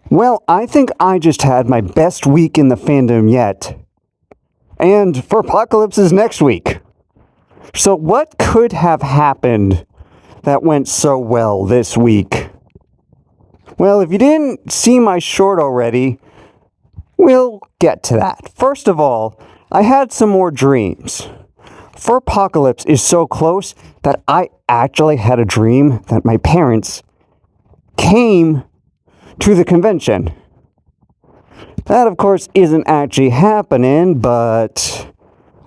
Well, I think I just had my best week in the fandom yet. And for Apocalypse is next week. So what could have happened that went so well this week? Well, if you didn't see my short already, we'll get to that. First of all, I had some more dreams. For Apocalypse is so close that I actually had a dream that my parents came to the convention. That, of course, isn't actually happening, but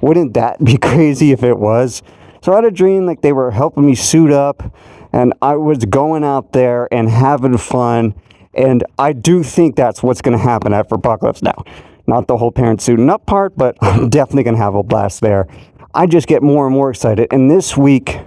wouldn't that be crazy if it was? So I had a dream like they were helping me suit up, and I was going out there and having fun, and I do think that's what's going to happen after Apocalypse now. Not the whole parent suiting up part, but I'm definitely going to have a blast there. I just get more and more excited, and this week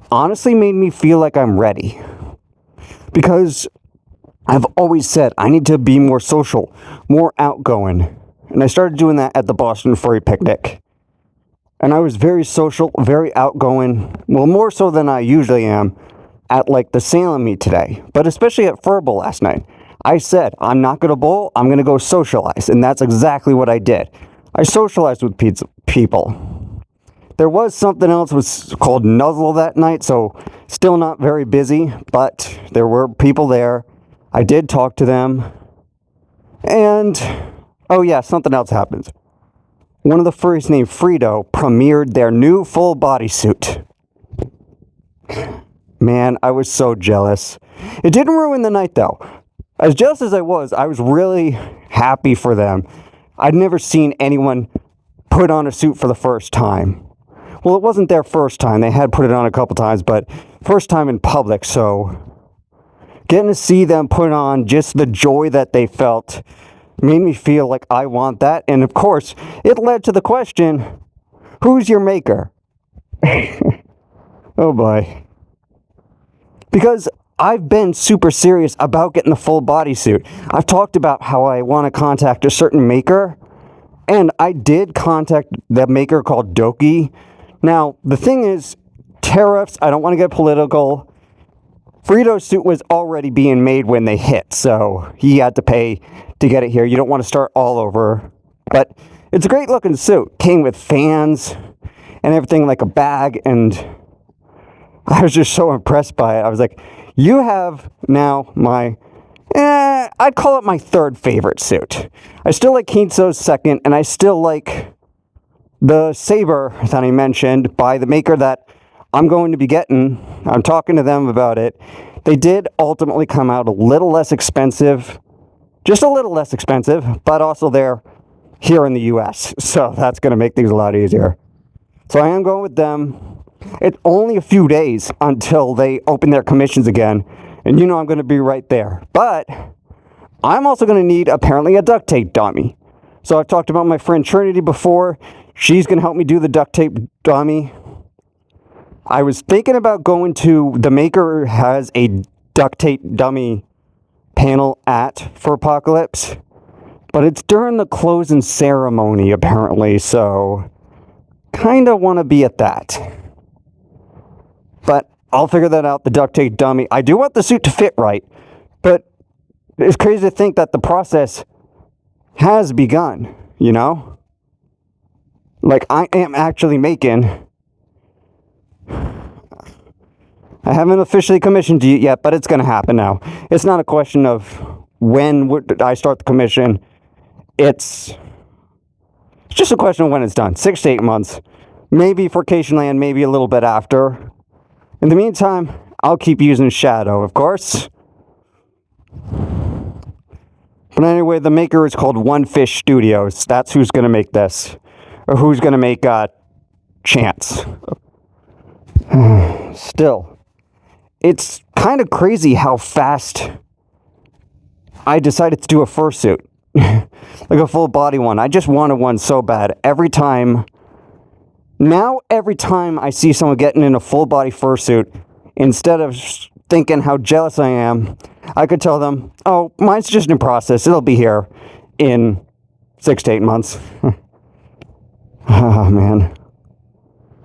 honestly made me feel like I'm ready. Because I've always said I need to be more social, more outgoing. And I started doing that at the Boston Furry Picnic. And I was very social, very outgoing, well, more so than I usually am at like the Salem meet today, but especially at Furble last night. I said, I'm not going to bowl, I'm going to go socialize. And that's exactly what I did. I socialized with people. There was something else was called Nuzzle that night, so still not very busy, but there were people there. I did talk to them. And, oh yeah, something else happened. One of the furries named Frito premiered their new full bodysuit. Man, I was so jealous. It didn't ruin the night though. As jealous as I was really happy for them. I'd never seen anyone put on a suit for the first time. Well, it wasn't their first time. They had put it on a couple times, but first time in public, so getting to see them put on just the joy that they felt made me feel like I want that. And of course, it led to the question, who's your maker? Oh boy. Because I've been super serious about getting the full bodysuit. I've talked about how I want to contact a certain maker, and I did contact the maker called Doki. Now, the thing is, tariffs, I don't want to get political. Frito's suit was already being made when they hit, so he had to pay to get it here. You don't want to start all over. But it's a great looking suit. Came with fans and everything, like a bag, and I was just so impressed by it. I was like, you have now my, I'd call it my third favorite suit. I still like Kinso's second, and I still like the Saber that I mentioned by the maker that I'm going to be getting. I'm talking to them about it. They did ultimately come out a little less expensive, just a little less expensive, but also they're here in the US, so that's going to make things a lot easier. So I am going with them. It's only a few days until they open their commissions again, and you know I'm going to be right there. But I'm also going to need, apparently, a duct tape dummy. So I've talked about my friend Trinity before. She's going to help me do the duct tape dummy. I was thinking about going to, the maker has a duct tape dummy panel for Apocalypse, but it's during the closing ceremony, apparently, so kind of want to be at that. But I'll figure that out, the duct tape dummy. I do want the suit to fit right, but it's crazy to think that the process has begun, you know? Like, I am actually making... I haven't officially commissioned it yet, but it's going to happen now. It's not a question of when would I start the commission. It's just a question of when it's done. 6 to 8 months. Maybe for Cation Land, maybe a little bit after. In the meantime, I'll keep using Shadow, of course. But anyway, the maker is called One Fish Studios. That's who's going to make this. Or who's going to make Chance. Still, it's kind of crazy how fast I decided to do a fursuit. Like a full body one. I just wanted one so bad. Every time I see someone getting in a full body fursuit, instead of thinking how jealous I am, I could tell them, oh, mine's just in process. It'll be here in 6 to 8 months. Oh, man.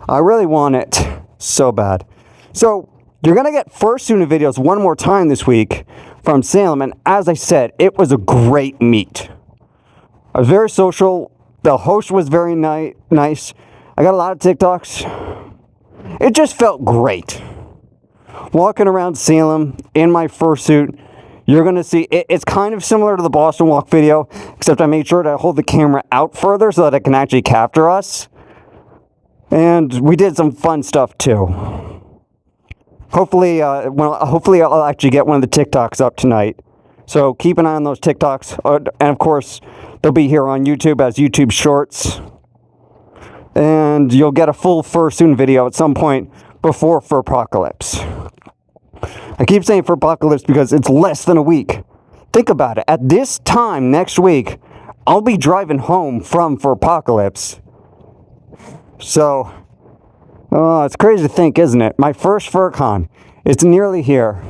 I really want it so bad. So, you're going to get fursuit videos one more time this week from Salem, and as I said, it was a great meet. I was very social. The host was very nice. I got a lot of TikToks. It just felt great. Walking around Salem in my fursuit, you're going to see, it's kind of similar to the Boston Walk video, except I made sure to hold the camera out further so that it can actually capture us. And we did some fun stuff too. Hopefully I'll actually get one of the TikToks up tonight. So keep an eye on those TikToks. And of course, they'll be here on YouTube as YouTube Shorts. And you'll get a full Fursoon video at some point before Furpocalypse. I keep saying Furpocalypse because it's less than a week. Think about it. At this time next week, I'll be driving home from Furpocalypse. So, it's crazy to think, isn't it? My first FurCon, it's nearly here.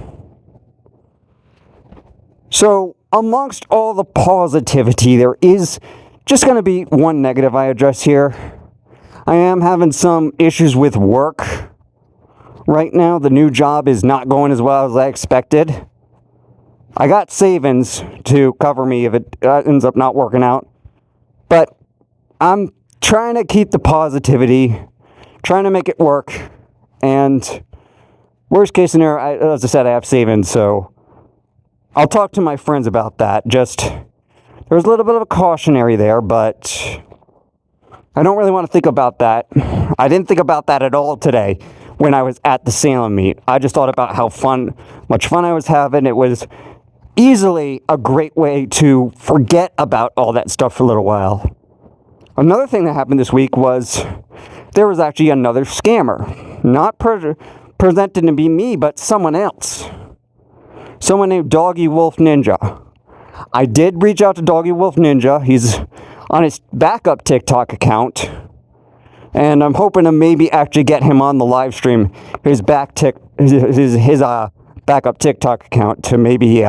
So, amongst all the positivity, there is just going to be one negative I address here. I am having some issues with work. Right now, the new job is not going as well as I expected. I got savings to cover me if it ends up not working out. But I'm trying to keep the positivity, trying to make it work. And worst case scenario, as I said, I have savings, so I'll talk to my friends about that. Just, there's a little bit of a cautionary there, but I don't really want to think about that. I didn't think about that at all today when I was at the Salem meet. I just thought about how much fun I was having. It was easily a great way to forget about all that stuff for a little while. Another thing that happened this week was there was actually another scammer. Not presented to be me, but someone else. Someone named Doggy Wolf Ninja. I did reach out to Doggy Wolf Ninja. He's on his backup TikTok account. And I'm hoping to maybe actually get him on the live stream, his backup TikTok account, to maybe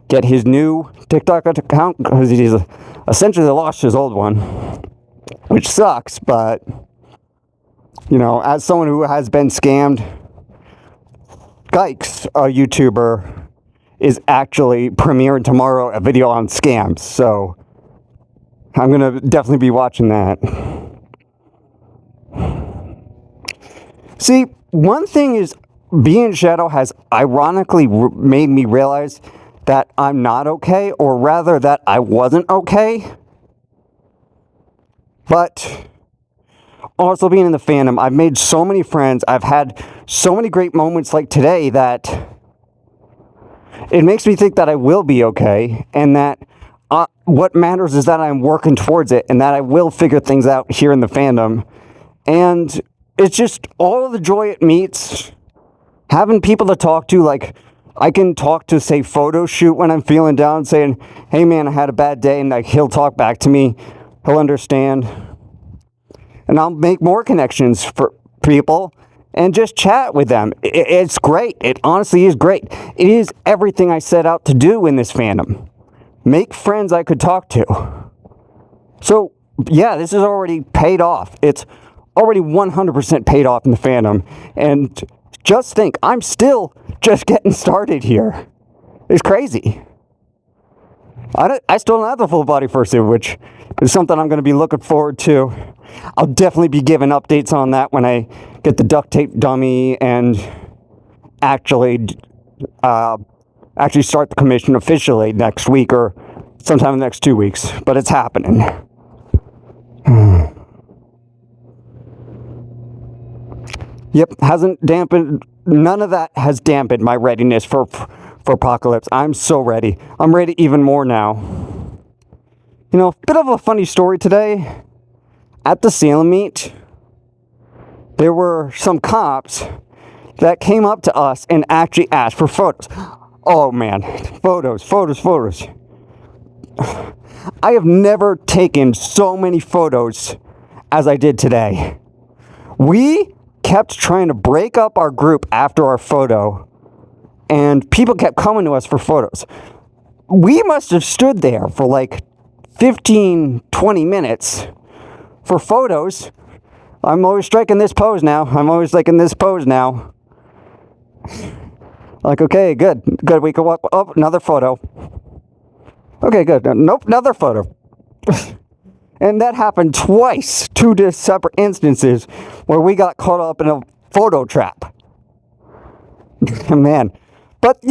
get his new TikTok account, because he's essentially lost his old one, which sucks. But you know, as someone who has been scammed, Gykes, a YouTuber, is actually premiering tomorrow a video on scams, so I'm gonna definitely be watching that. See, one thing is, being Shadow has ironically made me realize that I'm not okay, or rather that I wasn't okay. But also being in the fandom, I've made so many friends, I've had so many great moments like today that it makes me think that I will be okay, and that what matters is that I'm working towards it, and that I will figure things out here in the fandom. And it's just all of the joy it meets, having people to talk to. Like, I can talk to, say, Photo Shoot when I'm feeling down, saying, hey man, I had a bad day, and like, he'll talk back to me, he'll understand, and I'll make more connections for people and just chat with them. It's great. It honestly is great. It is everything I set out to do in this fandom. Make friends I could talk to. So yeah, this is already paid off. It's already 100% paid off in the fandom. And just think, I'm still just getting started here. It's crazy. I still don't have the full body fursuit, which is something I'm going to be looking forward to. I'll definitely be giving updates on that when I get the duct tape dummy and actually start the commission officially next week, or sometime in the next 2 weeks. But it's happening. Yep, none of that has dampened my readiness for Apocalypse. I'm so ready. I'm ready even more now. You know, bit of a funny story today. At the Salem meet, there were some cops that came up to us and actually asked for photos. Oh man, photos. I have never taken so many photos as I did today. We kept trying to break up our group after our photo, and people kept coming to us for photos. We must have stood there for like 15, 20 minutes for photos. I'm always striking this pose now. I'm always liking this pose now. Like, okay, good. We go up. Oh, another photo. Okay, good. Nope, another photo. And that happened twice, two separate instances where we got caught up in a photo trap. Man. But,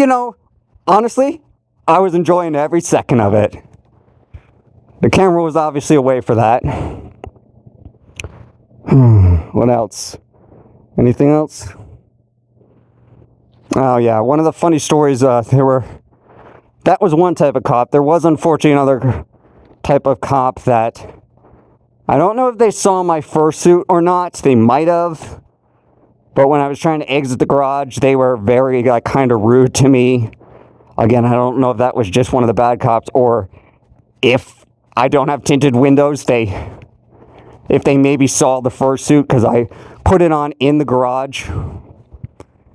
honestly, I was enjoying every second of it. The camera was obviously away for that. What else? Anything else? Oh, yeah. One of the funny stories, that was one type of cop. There was, unfortunately, another type of cop that I don't know if they saw my fursuit or not. They might have. But when I was trying to exit the garage, they were very, kind of rude to me. Again, I don't know if that was just one of the bad cops or if I don't have tinted windows, if they maybe saw the fursuit because I put it on in the garage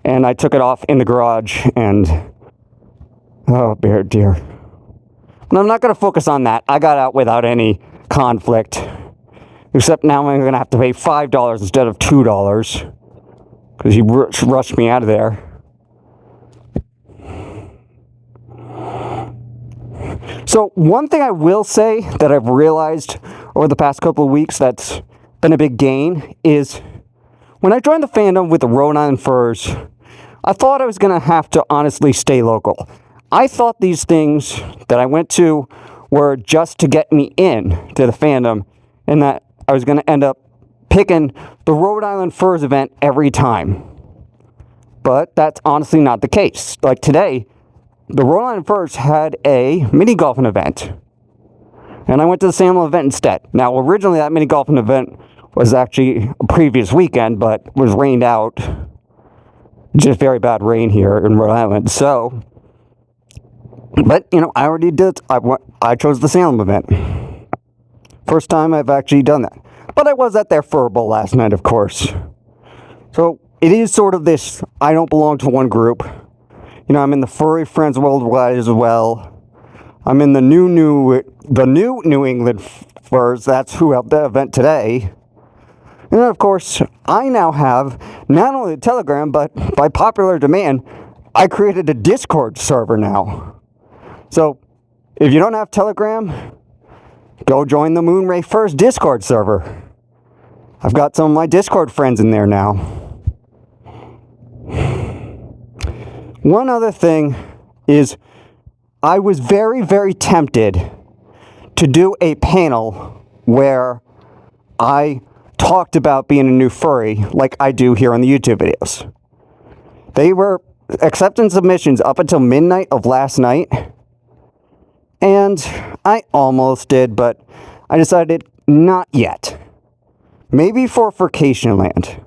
and I took it off in the garage and oh dear. But I'm not going to focus on that. I got out without any conflict. Except now I'm going to have to pay $5 instead of $2 because he rushed me out of there. So one thing I will say that I've realized over the past couple of weeks that's been a big gain is when I joined the fandom with the Rhode Island Furs, I thought I was going to have to honestly stay local. I thought these things that I went to were just to get me in to the fandom and that I was going to end up picking the Rhode Island Furs event every time. But that's honestly not the case. Like today, the Rhode Island Furs had a mini golfing event. And I went to the Salem event instead. Now, originally that mini golfing event was actually a previous weekend, but was rained out. Just very bad rain here in Rhode Island. So, but, I already did. I chose the Salem event. First time I've actually done that. But I was at their Fur Bowl last night, of course. So, it is sort of this, I don't belong to one group. I'm in the Furry Friends Worldwide as well. I'm in the new New England Furs. That's who held the event today. And then, of course, I now have not only the Telegram, but by popular demand, I created a Discord server now. So, if you don't have Telegram, go join the Moonray Furs Discord server. I've got some of my Discord friends in there now. One other thing is I was very, very tempted to do a panel where I talked about being a new furry like I do here on the YouTube videos. They were accepting submissions up until midnight of last night. And I almost did, but I decided not yet. Maybe for Vacation Land.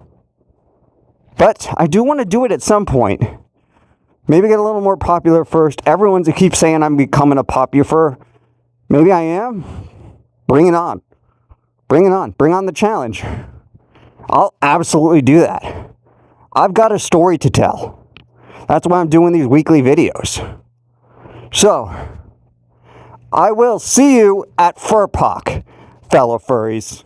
But I do want to do it at some point. Maybe get a little more popular first. Everyone keeps saying I'm becoming a popular fur. Maybe I am. Bring it on. Bring it on. Bring on the challenge. I'll absolutely do that. I've got a story to tell. That's why I'm doing these weekly videos. So, I will see you at FurPoc, fellow furries.